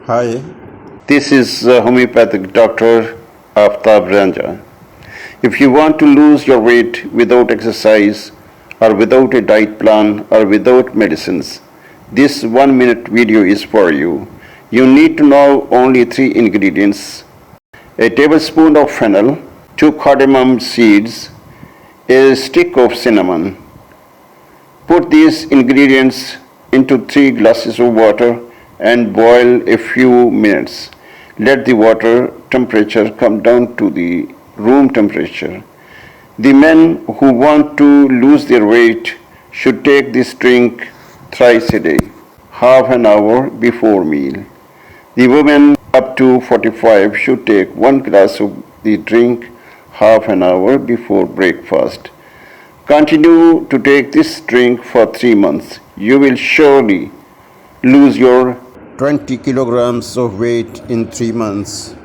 Hi. This is homeopathic doctor Aftab Ranja. If you want to lose your weight without exercise or without a diet plan or without medicines, this 1 minute video is for you. You need to know only 3 ingredients: a tablespoon of fennel, 2 cardamom seeds, a stick of cinnamon. Put these ingredients into 3 glasses of water and boil a few minutes. Let the water temperature come down to the room temperature. The men who want to lose their weight should take this drink thrice a day, half an hour before meal. The women up to 45 should take 1 glass of the drink half an hour before breakfast. Continue to take this drink for 3 months. You will surely lose your 20 kilograms of weight in 3 months.